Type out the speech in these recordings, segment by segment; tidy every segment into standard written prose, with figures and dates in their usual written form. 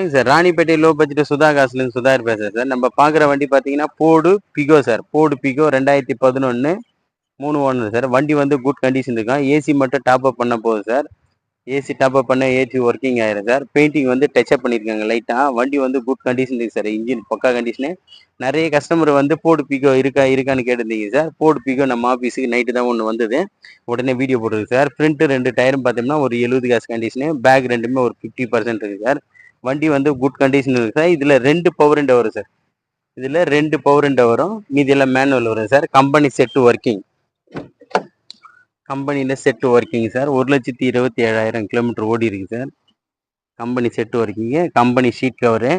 வணக்கம் sir. Ranipettai low budget சுதா காசுலேருந்து சுதாகர் பேசுகிறேன் சார். நம்ம பார்க்குற வண்டி பார்த்தீங்கன்னா Ford Figo sir. Ford Figo 2011 3 owner sir. வண்டி வந்து குட் கண்டிஷன் இருக்கும். ஏசி மட்டும் டாப் அப் பண்ண போகுது சார். ஏசி டாப் அப் பண்ண ஏசி ஒர்க்கிங் ஆயிரும் சார். பெயிண்டிங் வந்து டச் அப் பண்ணியிருக்காங்க லைட்டாக. வண்டி வந்து குட் கண்டிஷன் இருக்குது சார். இன்ஜின் பக்கா கண்டிஷனு. நிறைய கஸ்டமர் வந்து போடு பிகோ இருக்கான்னு கேட்டிருந்தீங்க சார். போடு பிகோ நம்ம ஆஃபீஸுக்கு நைட்டு தான் ஒன்று வந்தது. உடனே வீடியோ போட்டுருக்கு சார். ஃப்ரண்ட்டு 2 டயரும் பார்த்தோம்னா ஒரு 70 காசு கண்டிஷனு. பேக் ரெண்டுமே ஒரு 50% இருக்குது சார். வண்டி வந்து குட் கண்டிஷன் இருக்கு சார். இதுல 2 பவர் விண்டோ வரும் சார். இதுல 2 பவர் விண்டோ வரும். மீதி எல்லாம் மேனுவல் வரும் சார். Company set working. கம்பெனியில் செட் ஒர்க்கிங் சார். 1,27,000 கிலோமீட்டர் ஓடி இருக்கு sir. Company set working. Company sheet cover.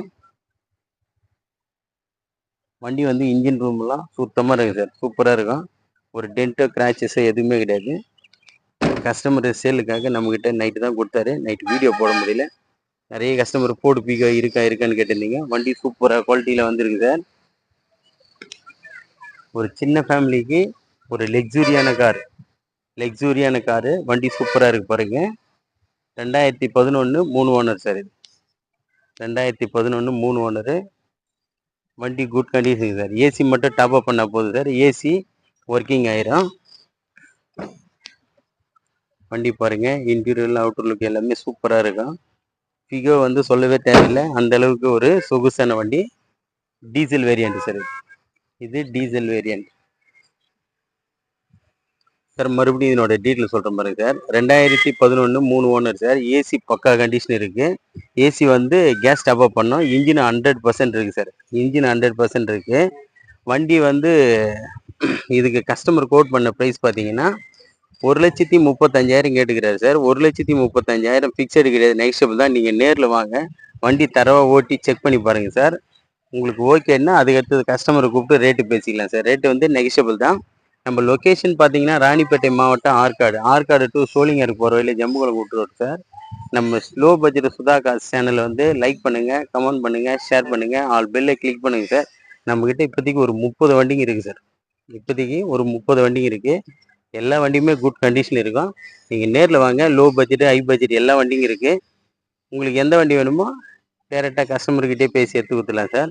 வண்டி வந்து இன்ஜின் ரூம்லாம் சுத்தமாக இருக்குது சார். சூப்பராக இருக்கும். ஒரு டென்ட்டோ கிராச்சஸோ எதுவுமே கிடையாது. கஸ்டமர் சேலுக்காக நம்மக்கிட்ட நைட்டு தான் கொடுத்தாரு. நைட்டு வீடியோ போட முடியல. நிறைய கஸ்டமர் போடு பிகோ இருக்கான்னு கேட்டிருந்தீங்க. வண்டி சூப்பராக குவாலிட்டியில் வந்துருக்கு சார். ஒரு சின்ன ஃபேமிலிக்கு ஒரு லக்ஸூரியான காரு. வண்டி சூப்பராக இருக்கு பாருங்க. 2011 3 ஓனர் சார். இது 2011 3 ஓனரு. வண்டி குட் கண்டிஷன் சார். ஏசி மட்டும் டாப் அப் பண்ண போகுது சார். ஏசி ஒர்க்கிங் ஆயிரும். வண்டி பாருங்க. இன்டீரியர் அவுட்டர் லுக் எல்லாமே சூப்பராக இருக்கும். பிகோ வந்து சொல்லவே தேவையில்லை. அந்த அளவுக்கு ஒரு சொகுசான வண்டி. Diesel variant sir. இது டீசல் வேரியண்ட் சார். மறுபடியும் இதனோட டீட்டெயில் சொல்கிறேன் பாருங்க சார். 2011 3 owner sir. ஏசி பக்கா கண்டிஷன் இருக்குது. ஏசி வந்து கேஸ் டாப் அப் பண்ணோம். இன்ஜின் 100% இருக்குது சார். இன்ஜின் 100% இருக்குது. வண்டி வந்து இதுக்கு கஸ்டமர் கோட் பண்ண ப்ரைஸ் பார்த்தீங்கன்னா 1,35,000 கேட்டுக்கிறாரு சார். 1,35,000 ஃபிக்ஸடு கிடையாது, நெக்ஸ்டபிள் தான். நீங்கள் நேரில் வாங்க, வண்டி தரவாக ஓட்டி செக் பண்ணி பாருங்கள் சார். உங்களுக்கு ஓகேன்னா அதுக்கடுத்தது கஸ்டமரை கூப்பிட்டு ரேட்டு பேசிக்கலாம் சார். ரேட்டு வந்து நெகிஷபிள் தான். நம்ம லொக்கேஷன் பார்த்தீங்கன்னா ராணிப்பேட்டை மாவட்டம் ஆற்காடு டு சோளிங்கர் போகிற வழியில் ஜம்புகுளம் கூட்டு ரோடு சார். நம்ம ஸ்லோ பட்ஜெட் சுதா காசு சேனலை வந்து லைக் பண்ணுங்கள், கமெண்ட் பண்ணுங்கள், ஷேர் பண்ணுங்கள், ஆல் பெல்லை கிளிக் பண்ணுங்கள் சார். நம்மக்கிட்ட இப்போதைக்கு ஒரு 30 வண்டிங்க இருக்குது சார். இப்போதைக்கு ஒரு 30 வண்டிங்க இருக்குது. எல்லா வண்டியுமே குட் கண்டிஷன் இருக்கும். நீங்கள் நேரில் வாங்க. லோ பட்ஜெட்டு ஹை பட்ஜெட் எல்லா வண்டியும் இருக்குது. உங்களுக்கு எந்த வண்டி வேணுமோ டேரெக்டாக கஸ்டமர்கிட்டே பேசி எடுத்து கொடுத்துடலாம் சார்.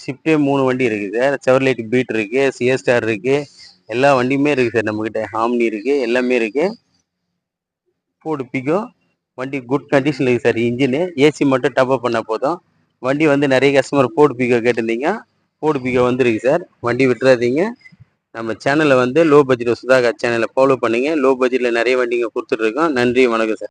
ஷிஃப்டே 3 வண்டி இருக்குது சார். செவர்லைட் பீட் இருக்குது, சிஎஸ் ஸ்டார் இருக்குது, எல்லா வண்டியுமே இருக்குது சார். நம்மக்கிட்ட ஹாம்னி இருக்குது, எல்லாமே இருக்குது. போடு பிகோ வண்டி குட் கண்டிஷன் இருக்குது சார். இன்ஜினு ஏசி மட்டும் டாப் அப் பண்ணால் போதும். வண்டி வந்து நிறைய கஸ்டமர் போடு பிகோ கேட்டிருந்தீங்க. போடு பிகோ வந்துருக்கு சார். வண்டி விட்டுறாதீங்க. நம்ம சேனலை வந்து லோ பட்ஜெட் சுதாகர் சேனலை ஃபாலோ பண்ணுங்கள். லோ பட்ஜெட்டில் நிறைய வண்டிங்க கொடுத்துட்ருக்கோம். நன்றி, வணக்கம் சார்.